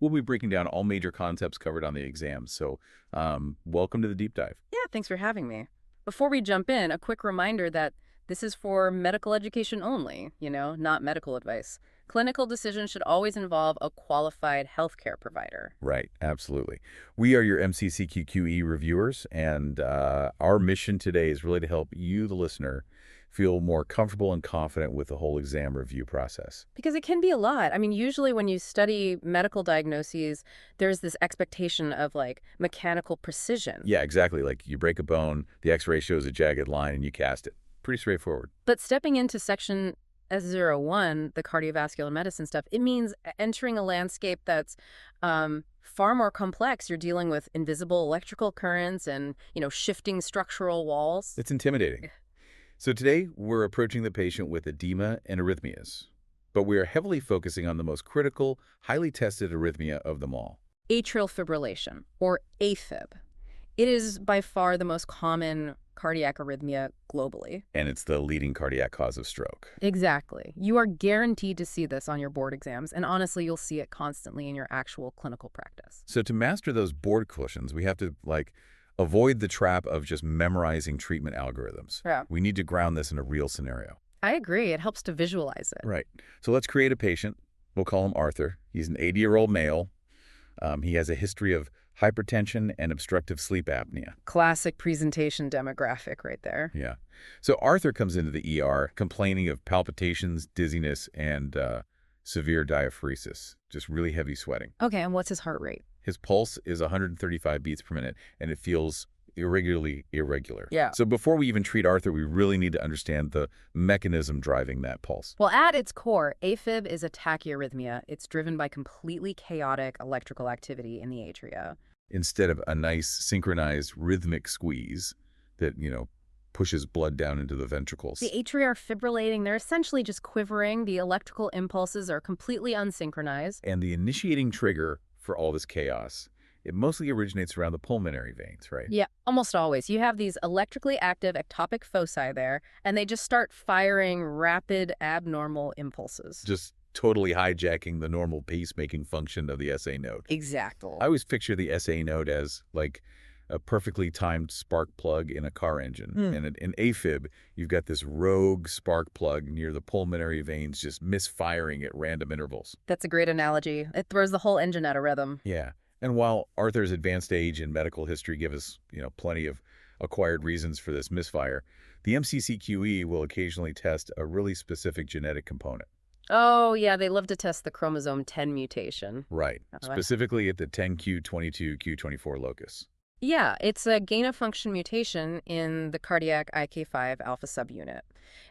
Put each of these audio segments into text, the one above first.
We'll be breaking down all major concepts covered on the exam. So welcome to the deep dive. Yeah, thanks for having me. Before we jump in, a quick reminder that this is for medical education only, not medical advice. Clinical decisions should always involve a qualified healthcare provider. Right, absolutely. We are your MCCQE reviewers, and our mission today is really to help you, the listener, feel more comfortable and confident with the whole exam review process. Because it can be a lot. I mean, usually when you study medical diagnoses, there's this expectation of like mechanical precision. Yeah, exactly. Like you break a bone, the x-ray shows a jagged line, and you cast it. Pretty straightforward. But stepping into section S01, the cardiovascular medicine stuff, it means entering a landscape that's far more complex. You're dealing with invisible electrical currents and, shifting structural walls. It's intimidating. So today, we're approaching the patient with edema and arrhythmias, but we are heavily focusing on the most critical, highly tested arrhythmia of them all. Atrial fibrillation, or AFib. It is by far the most common cardiac arrhythmia globally. And it's the leading cardiac cause of stroke. Exactly. You are guaranteed to see this on your board exams, and honestly, you'll see it constantly in your actual clinical practice. So to master those board questions, we have to, avoid the trap of just memorizing treatment algorithms. Yeah. We need to ground this in a real scenario. I agree. It helps to visualize it. Right. So let's create a patient. We'll call him Arthur. He's an 80-year-old male. He has a history of hypertension and obstructive sleep apnea. Classic presentation demographic right there. Yeah. So Arthur comes into the ER complaining of palpitations, dizziness, and severe diaphoresis, just really heavy sweating. Okay, and what's his heart rate? His pulse is 135 beats per minute, and it feels irregularly irregular. Yeah. So before we even treat Arthur, we really need to understand the mechanism driving that pulse. Well, at its core, AFib is a tachyarrhythmia. It's driven by completely chaotic electrical activity in the atria. Instead of a nice synchronized rhythmic squeeze that, pushes blood down into the ventricles. The atria are fibrillating. They're essentially just quivering. The electrical impulses are completely unsynchronized. And the initiating trigger for all this chaos, it mostly originates around the pulmonary veins, right? Yeah, almost always. You have these electrically active ectopic foci there, and they just start firing rapid abnormal impulses. Just totally hijacking the normal pacemaking function of the SA node. Exactly. I always picture the SA node as like a perfectly timed spark plug in a car engine. And in AFib, you've got this rogue spark plug near the pulmonary veins just misfiring at random intervals. That's a great analogy. It throws the whole engine out of rhythm. Yeah. And while Arthur's advanced age and medical history give us, plenty of acquired reasons for this misfire, the MCCQE will occasionally test a really specific genetic component. Oh, yeah, they love to test the chromosome 10 mutation. Right. Oh, Specifically at the 10q22q24 locus. Yeah, it's a gain-of-function mutation in the cardiac IK5 alpha subunit.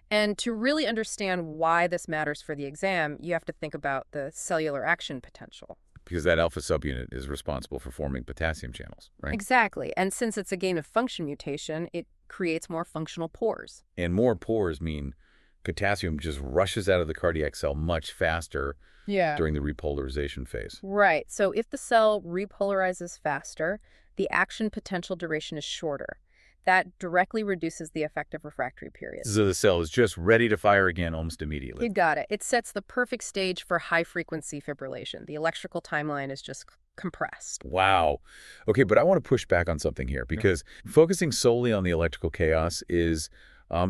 And to really understand why this matters for the exam, you have to think about the cellular action potential. Because that alpha subunit is responsible for forming potassium channels, right? Exactly. And since it's a gain-of-function mutation, it creates more functional pores. And more pores mean potassium just rushes out of the cardiac cell much faster during the repolarization phase. Right. So if the cell repolarizes faster, the action potential duration is shorter. That directly reduces the effective refractory period. So the cell is just ready to fire again almost immediately. You got it. It sets the perfect stage for high-frequency fibrillation. The electrical timeline is just compressed. Wow. Okay, but I want to push back on something here because focusing solely on the electrical chaos is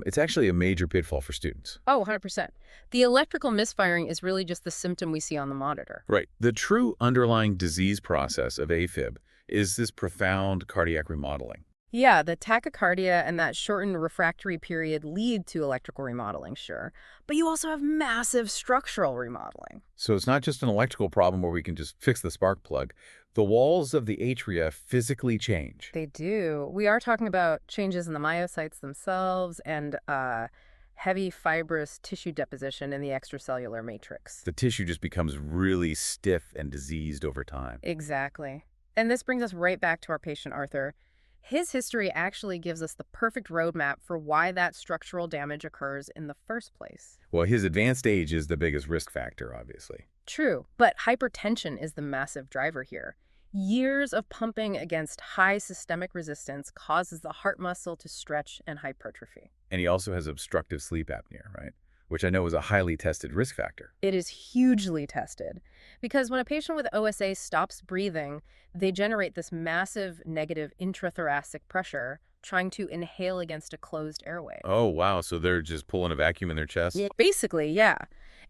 it's actually a major pitfall for students. Oh, 100%. The electrical misfiring is really just the symptom we see on the monitor. Right. The true underlying disease process of AFib is this profound cardiac remodeling. Yeah, the tachycardia and that shortened refractory period lead to electrical remodeling, sure. But you also have massive structural remodeling. So it's not just an electrical problem where we can just fix the spark plug. The walls of the atria physically change. They do. We are talking about changes in the myocytes themselves and heavy fibrous tissue deposition in the extracellular matrix. The tissue just becomes really stiff and diseased over time. Exactly. And this brings us right back to our patient, Arthur. His history actually gives us the perfect roadmap for why that structural damage occurs in the first place. Well, his advanced age is the biggest risk factor, obviously. True, but hypertension is the massive driver here. Years of pumping against high systemic resistance causes the heart muscle to stretch and hypertrophy. And he also has obstructive sleep apnea, right? which I know is a highly tested risk factor. It is hugely tested because when a patient with OSA stops breathing, they generate this massive negative intrathoracic pressure trying to inhale against a closed airway. Oh, wow. So they're just pulling a vacuum in their chest? Yeah. Basically, yeah.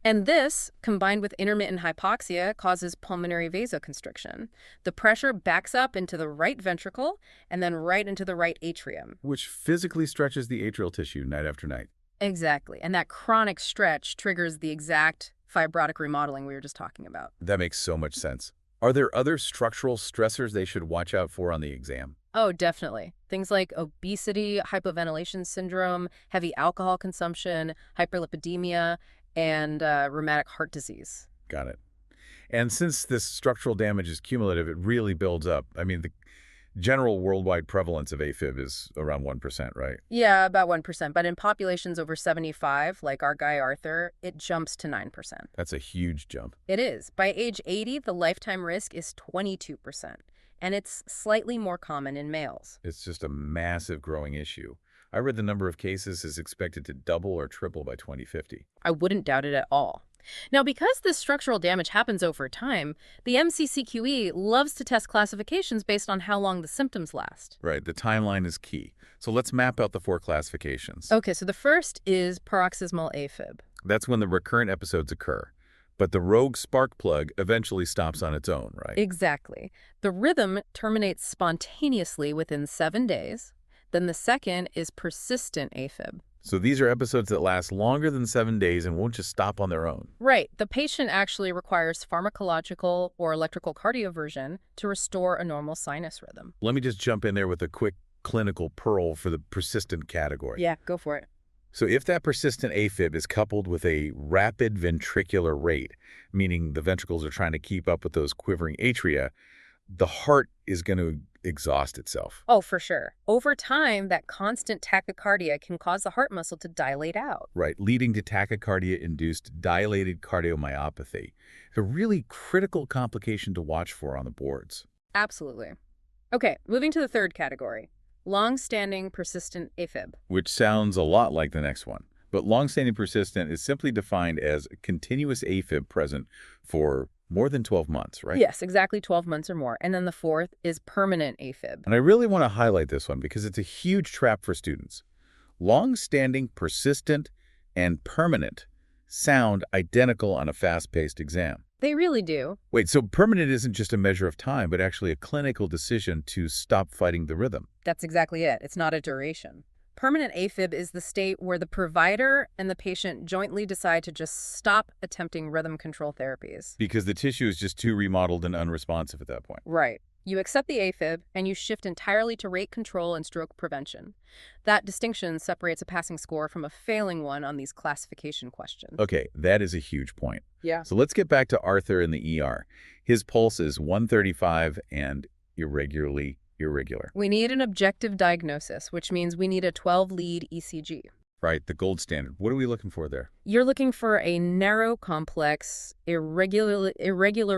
And this, combined with intermittent hypoxia, causes pulmonary vasoconstriction. The pressure backs up into the right ventricle and then right into the right atrium. Which physically stretches the atrial tissue night after night. Exactly. And that chronic stretch triggers the exact fibrotic remodeling we were just talking about. That makes so much sense. Are there other structural stressors they should watch out for on the exam? Oh, definitely. Things like obesity, hypoventilation syndrome, heavy alcohol consumption, hyperlipidemia, and rheumatic heart disease. Got it. And since this structural damage is cumulative, it really builds up. I mean, the general worldwide prevalence of AFib is around 1%, right? Yeah, about 1%. But in populations over 75, like our guy Arthur, it jumps to 9%. That's a huge jump. It is. By age 80, the lifetime risk is 22%. And it's slightly more common in males. It's just a massive growing issue. I read the number of cases is expected to double or triple by 2050. I wouldn't doubt it at all. Now, because this structural damage happens over time, the MCCQE loves to test classifications based on how long the symptoms last. Right, the timeline is key. So let's map out the 4 classifications. Okay, so the first is paroxysmal AFib. That's when the recurrent episodes occur. But the rogue spark plug eventually stops on its own, right? Exactly. The rhythm terminates spontaneously within 7 days. Then the second is persistent AFib. So these are episodes that last longer than 7 days and won't just stop on their own. Right. The patient actually requires pharmacological or electrical cardioversion to restore a normal sinus rhythm. Let me just jump in there with a quick clinical pearl for the persistent category. Yeah, go for it. So if that persistent AFib is coupled with a rapid ventricular rate, meaning the ventricles are trying to keep up with those quivering atria, the heart is going to exhaust itself. Oh, for sure. Over time, that constant tachycardia can cause the heart muscle to dilate out. Right, leading to tachycardia-induced dilated cardiomyopathy. It's a really critical complication to watch for on the boards. Absolutely. Okay, moving to the third category. Long-standing persistent AFib. Which sounds a lot like the next one. But long-standing persistent is simply defined as a continuous AFib present for more than 12 months, right? Yes, exactly 12 months or more. And then the fourth is permanent AFib. And I really want to highlight this one because it's a huge trap for students. Long-standing, persistent, and permanent sound identical on a fast-paced exam. They really do. Wait, so permanent isn't just a measure of time, but actually a clinical decision to stop fighting the rhythm. That's exactly it. It's not a duration. Permanent AFib is the state where the provider and the patient jointly decide to just stop attempting rhythm control therapies. Because the tissue is just too remodeled and unresponsive at that point. Right. You accept the AFib and you shift entirely to rate control and stroke prevention. That distinction separates a passing score from a failing one on these classification questions. Okay, that is a huge point. Yeah. So let's get back to Arthur in the ER. His pulse is 135 and irregularly irregular. We need an objective diagnosis, which means we need a 12-lead ECG. Right, the gold standard. What are we looking for there? You're looking for a narrow, complex, irregular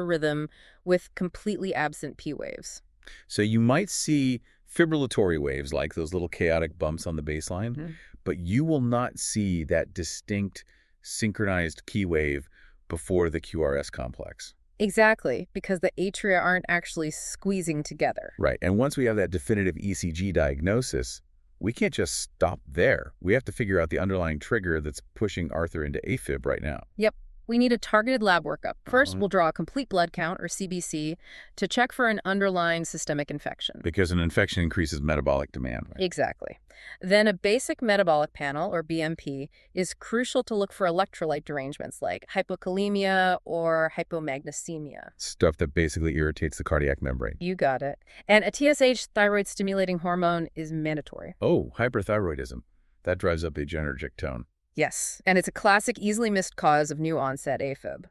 rhythm with completely absent P waves. So you might see fibrillatory waves, like those little chaotic bumps on the baseline, but you will not see that distinct synchronized key wave before the QRS complex. Exactly, because the atria aren't actually squeezing together. Right, and once we have that definitive ECG diagnosis, we can't just stop there. We have to figure out the underlying trigger that's pushing Arthur into AFib right now. Yep. We need a targeted lab workup. First, we'll draw a complete blood count, or CBC, to check for an underlying systemic infection. Because an infection increases metabolic demand, right? Exactly. Then a basic metabolic panel, or BMP, is crucial to look for electrolyte derangements like hypokalemia or hypomagnesemia. Stuff that basically irritates the cardiac membrane. You got it. And a TSH, thyroid-stimulating hormone, is mandatory. Oh, hyperthyroidism. That drives up the adrenergic tone. Yes, and it's a classic, easily missed cause of new-onset AFib.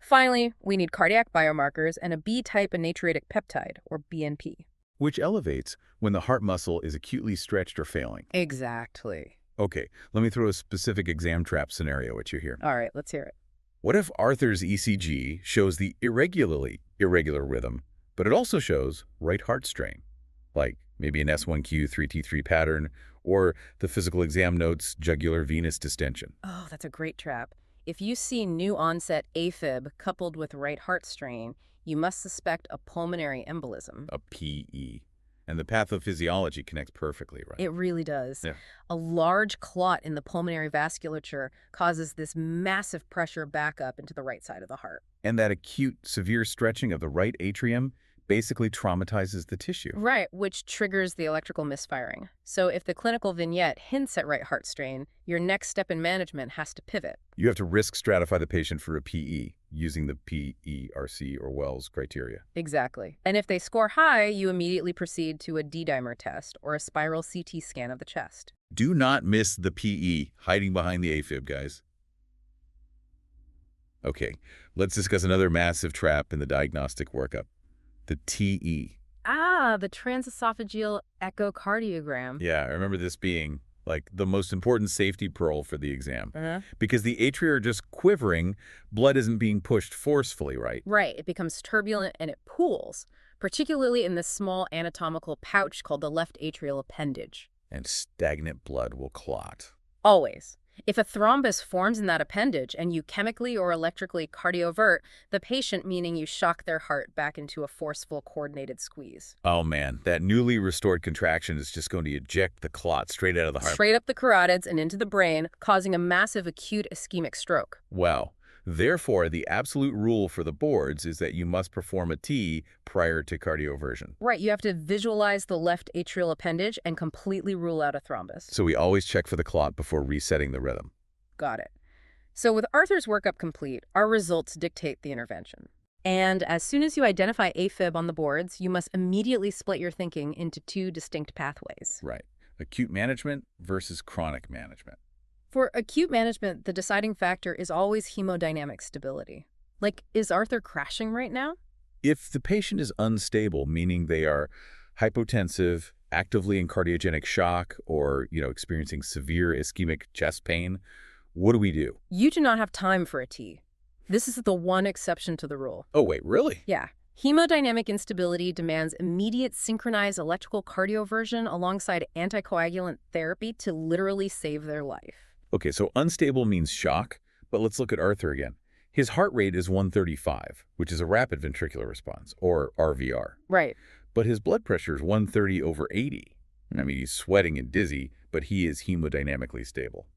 Finally, we need cardiac biomarkers and a B-type natriuretic peptide, or BNP. Which elevates when the heart muscle is acutely stretched or failing. Exactly. Okay, let me throw a specific exam trap scenario at you here. All right, let's hear it. What if Arthur's ECG shows the irregular rhythm, but it also shows right heart strain? Like maybe an S1Q3T3 pattern Or the physical exam notes jugular venous distension. Oh, that's a great trap. If you see new onset AFib coupled with right heart strain, you must suspect a pulmonary embolism. A PE. And the pathophysiology connects perfectly, right? It really does. Yeah. A large clot in the pulmonary vasculature causes this massive pressure back up into the right side of the heart. And that acute, severe stretching of the right atrium basically traumatizes the tissue. Right, which triggers the electrical misfiring. So if the clinical vignette hints at right heart strain, your next step in management has to pivot. You have to risk stratify the patient for a PE using the PERC or Wells criteria. Exactly. And if they score high, you immediately proceed to a D-dimer test or a spiral CT scan of the chest. Do not miss the PE hiding behind the AFib, guys. Okay, let's discuss another massive trap in the diagnostic workup. The TE. Ah, the transesophageal echocardiogram. Yeah, I remember this being like the most important safety pearl for the exam. Because the atria are just quivering, blood isn't being pushed forcefully, right? Right, it becomes turbulent and it pools, particularly in this small anatomical pouch called the left atrial appendage. And stagnant blood will clot. Always. If a thrombus forms in that appendage and you chemically or electrically cardiovert the patient, meaning you shock their heart back into a forceful, coordinated squeeze. Oh man, that newly restored contraction is just going to eject the clot straight out of the heart. Straight up the carotids and into the brain, causing a massive acute ischemic stroke. Wow. Therefore, the absolute rule for the boards is that you must perform a T prior to cardioversion. Right, you have to visualize the left atrial appendage and completely rule out a thrombus. So we always check for the clot before resetting the rhythm. Got it. So with Arthur's workup complete, our results dictate the intervention. And as soon as you identify AFib on the boards, you must immediately split your thinking into two distinct pathways. Right. Acute management versus chronic management. For acute management, the deciding factor is always hemodynamic stability. Like, is Arthur crashing right now? If the patient is unstable, meaning they are hypotensive, actively in cardiogenic shock, or, experiencing severe ischemic chest pain, what do we do? You do not have time for a T. This is the one exception to the rule. Oh, wait, really? Yeah. Hemodynamic instability demands immediate synchronized electrical cardioversion alongside anticoagulant therapy to literally save their life. Okay, so unstable means shock, but let's look at Arthur again. His heart rate is 135, which is a rapid ventricular response, or RVR. Right. But his blood pressure is 130/80. I mean, he's sweating and dizzy, but he is hemodynamically stable.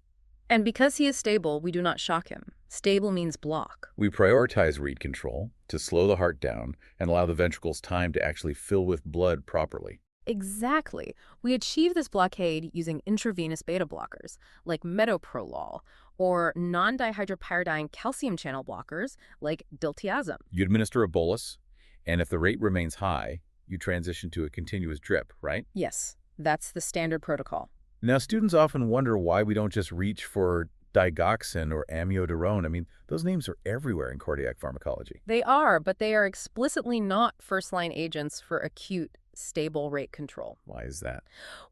And because he is stable, we do not shock him. Stable means block. We prioritize read control to slow the heart down and allow the ventricles time to actually fill with blood properly. Exactly. We achieve this blockade using intravenous beta blockers, like metoprolol, or non-dihydropyridine calcium channel blockers, like diltiazem. You administer a bolus, and if the rate remains high, you transition to a continuous drip, right? Yes, that's the standard protocol. Now, students often wonder why we don't just reach for digoxin or amiodarone. I mean, those names are everywhere in cardiac pharmacology. They are, but they are explicitly not first-line agents for acute stable rate control. Why is that?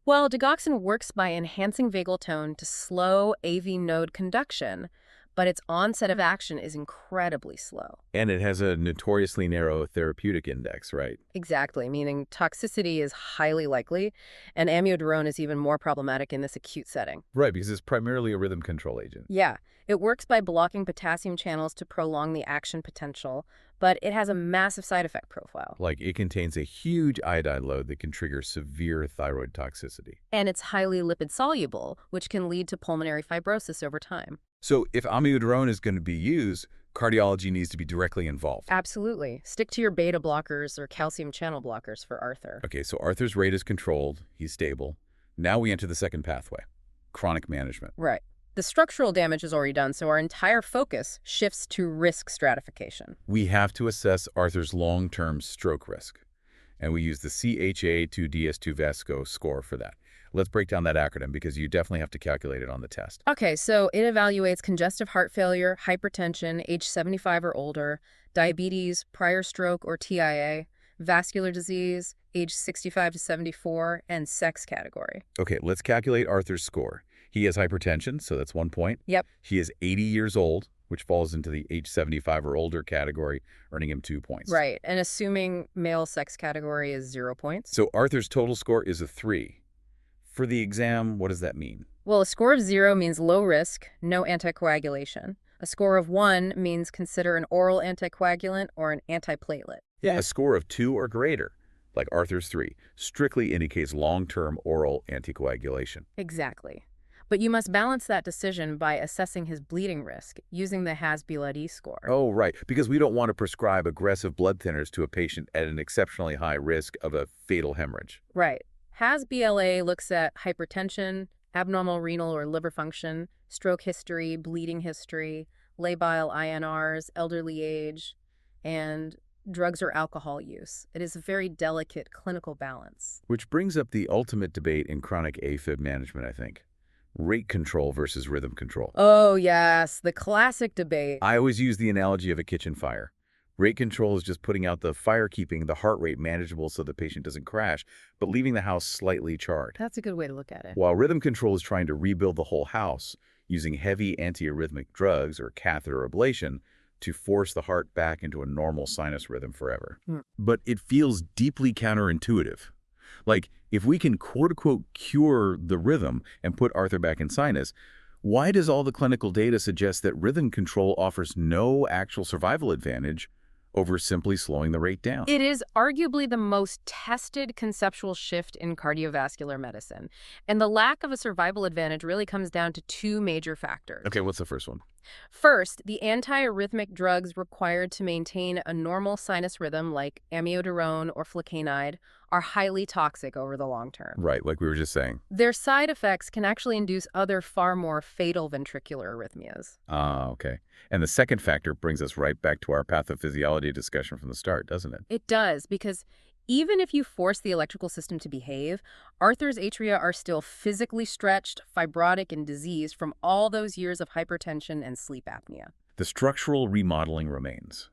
Well, digoxin works by enhancing vagal tone to slow AV node conduction, but its onset of action is incredibly slow. And it has a notoriously narrow therapeutic index, right? Exactly, meaning toxicity is highly likely, and amiodarone is even more problematic in this acute setting. Right, because it's primarily a rhythm control agent. Yeah, it works by blocking potassium channels to prolong the action potential, but it has a massive side effect profile. Like, it contains a huge iodide load that can trigger severe thyroid toxicity. And it's highly lipid soluble, which can lead to pulmonary fibrosis over time. So if amiodarone is going to be used, cardiology needs to be directly involved. Absolutely. Stick to your beta blockers or calcium channel blockers for Arthur. Okay, so Arthur's rate is controlled. He's stable. Now we enter the second pathway, chronic management. Right. The structural damage is already done, so our entire focus shifts to risk stratification. We have to assess Arthur's long-term stroke risk, and we use the CHA2DS2-VASCO score for that. Let's break down that acronym because you definitely have to calculate it on the test. Okay, so it evaluates congestive heart failure, hypertension, age 75 or older, diabetes, prior stroke or TIA, vascular disease, age 65 to 74, and sex category. Okay, let's calculate Arthur's score. He has hypertension, so that's 1 point. Yep. He is 80 years old, which falls into the age 75 or older category, earning him 2 points. Right, and assuming male sex category is 0 points. So Arthur's total score is a 3. For the exam, what does that mean? Well, a score of 0 means low risk, no anticoagulation. A score of 1 means consider an oral anticoagulant or an antiplatelet. Yeah. A score of 2 or greater, like Arthur's 3, strictly indicates long-term oral anticoagulation. Exactly. But you must balance that decision by assessing his bleeding risk using the HAS-BLOOD score. Oh, right, because we don't want to prescribe aggressive blood thinners to a patient at an exceptionally high risk of a fatal hemorrhage. Right. HAS-BLA looks at hypertension, abnormal renal or liver function, stroke history, bleeding history, labile INRs, elderly age, and drugs or alcohol use. It is a very delicate clinical balance. Which brings up the ultimate debate in chronic AFib management, I think. Rate control versus rhythm control. Oh, yes, the classic debate. I always use the analogy of a kitchen fire. Rate control is just putting out the fire, keeping the heart rate manageable so the patient doesn't crash, but leaving the house slightly charred. That's a good way to look at it. While rhythm control is trying to rebuild the whole house using heavy antiarrhythmic drugs or catheter ablation to force the heart back into a normal sinus rhythm forever. But it feels deeply counterintuitive. Like, if we can quote-unquote cure the rhythm and put Arthur back in sinus, why does all the clinical data suggest that rhythm control offers no actual survival advantage over simply slowing the rate down? It is arguably the most tested conceptual shift in cardiovascular medicine. And the lack of a survival advantage really comes down to two major factors. Okay, what's the first one? First, the antiarrhythmic drugs required to maintain a normal sinus rhythm, like amiodarone or flecainide, are highly toxic over the long term. Right, like we were just saying. Their side effects can actually induce other far more fatal ventricular arrhythmias. Ah, okay. And the second factor brings us right back to our pathophysiology discussion from the start, doesn't it? It does, because even if you force the electrical system to behave, Arthur's atria are still physically stretched, fibrotic, and diseased from all those years of hypertension and sleep apnea. The structural remodeling remains.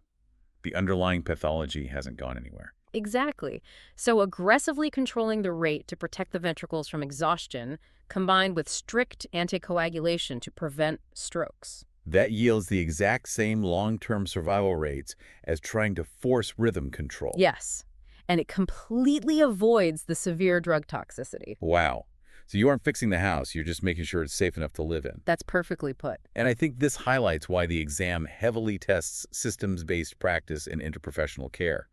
The underlying pathology hasn't gone anywhere. Exactly. So aggressively controlling the rate to protect the ventricles from exhaustion, combined with strict anticoagulation to prevent strokes. That yields the exact same long-term survival rates as trying to force rhythm control. Yes. And it completely avoids the severe drug toxicity. Wow. So you aren't fixing the house, you're just making sure it's safe enough to live in. That's perfectly put. And I think this highlights why the exam heavily tests systems-based practice in interprofessional care.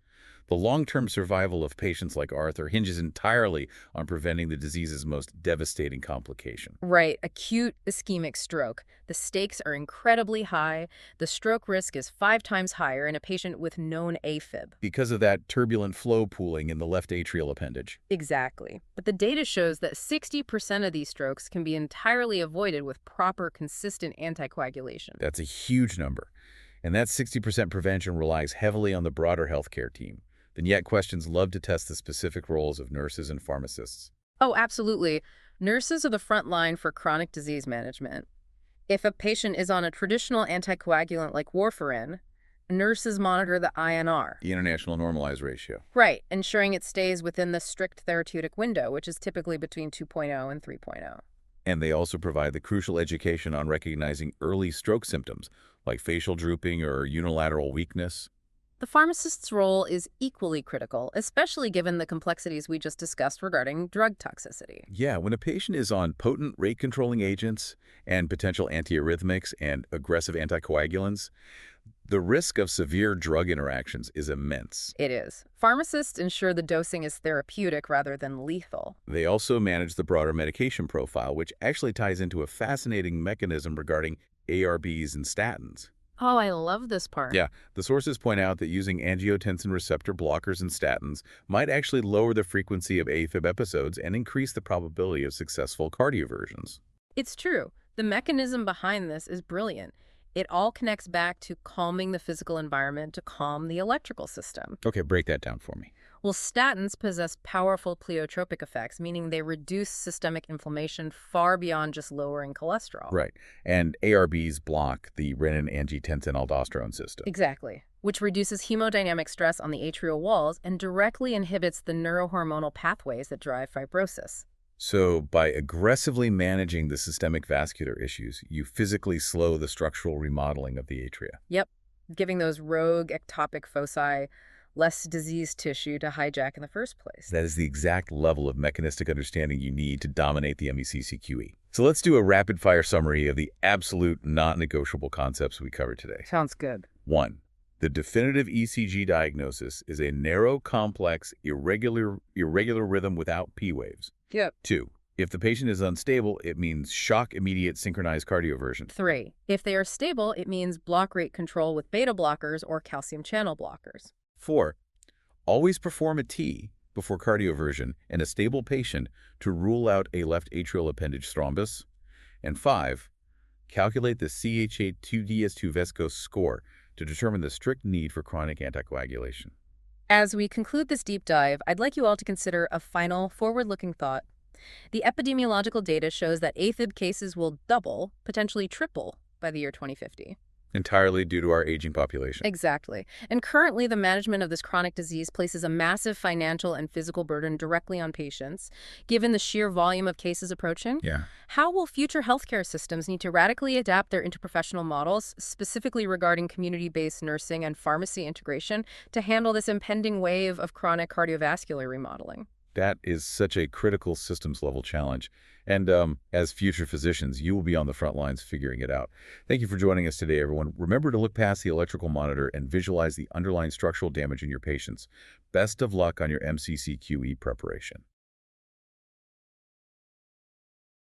The long-term survival of patients like Arthur hinges entirely on preventing the disease's most devastating complication. Right, acute ischemic stroke. The stakes are incredibly high. The stroke risk is 5 times higher in a patient with known AFib. Because of that turbulent flow pooling in the left atrial appendage. Exactly. But the data shows that 60% of these strokes can be entirely avoided with proper, consistent anticoagulation. That's a huge number. And that 60% prevention relies heavily on the broader healthcare team. And yet questions love to test the specific roles of nurses and pharmacists. Oh, absolutely. Nurses are the front line for chronic disease management. If a patient is on a traditional anticoagulant like warfarin, nurses monitor the INR. The International Normalized Ratio. Right, ensuring it stays within the strict therapeutic window, which is typically between 2.0 and 3.0. And they also provide the crucial education on recognizing early stroke symptoms, like facial drooping or unilateral weakness. The pharmacist's role is equally critical, especially given the complexities we just discussed regarding drug toxicity. Yeah, when a patient is on potent rate-controlling agents and potential antiarrhythmics and aggressive anticoagulants, the risk of severe drug interactions is immense. It is. Pharmacists ensure the dosing is therapeutic rather than lethal. They also manage the broader medication profile, which actually ties into a fascinating mechanism regarding ARBs and statins. Oh, I love this part. Yeah, the sources point out that using angiotensin receptor blockers and statins might actually lower the frequency of AFib episodes and increase the probability of successful cardioversions. It's true. The mechanism behind this is brilliant. It all connects back to calming the physical environment to calm the electrical system. Okay, break that down for me. Well, statins possess powerful pleiotropic effects, meaning they reduce systemic inflammation far beyond just lowering cholesterol. Right, and ARBs block the renin-angiotensin-aldosterone system. Exactly, which reduces hemodynamic stress on the atrial walls and directly inhibits the neurohormonal pathways that drive fibrosis. So by aggressively managing the systemic vascular issues, you physically slow the structural remodeling of the atria. Yep, giving those rogue ectopic foci less diseased tissue to hijack in the first place. That is the exact level of mechanistic understanding you need to dominate the MCCQE. So let's do a rapid-fire summary of the absolute non-negotiable concepts we covered today. Sounds good. 1. The definitive ECG diagnosis is a narrow, complex, irregular rhythm without P waves. Yep. 2. If the patient is unstable, it means shock immediate synchronized cardioversion. 3. If they are stable, it means block rate control with beta blockers or calcium channel blockers. 4. Always perform a T before cardioversion in a stable patient to rule out a left atrial appendage thrombus. And 5. Calculate the CHA2DS2 Vesco score to determine the strict need for chronic anticoagulation. As we conclude this deep dive, I'd like you all to consider a final, forward-looking thought. The epidemiological data shows that AFib cases will double, potentially triple, by the year 2050. Entirely due to our aging population. Exactly. And currently, the management of this chronic disease places a massive financial and physical burden directly on patients, given the sheer volume of cases approaching. Yeah. How will future healthcare systems need to radically adapt their interprofessional models, specifically regarding community-based nursing and pharmacy integration, to handle this impending wave of chronic cardiovascular remodeling? That is such a critical systems-level challenge. And as future physicians, you will be on the front lines figuring it out. Thank you for joining us today, everyone. Remember to look past the electrical monitor and visualize the underlying structural damage in your patients. Best of luck on your MCCQE preparation.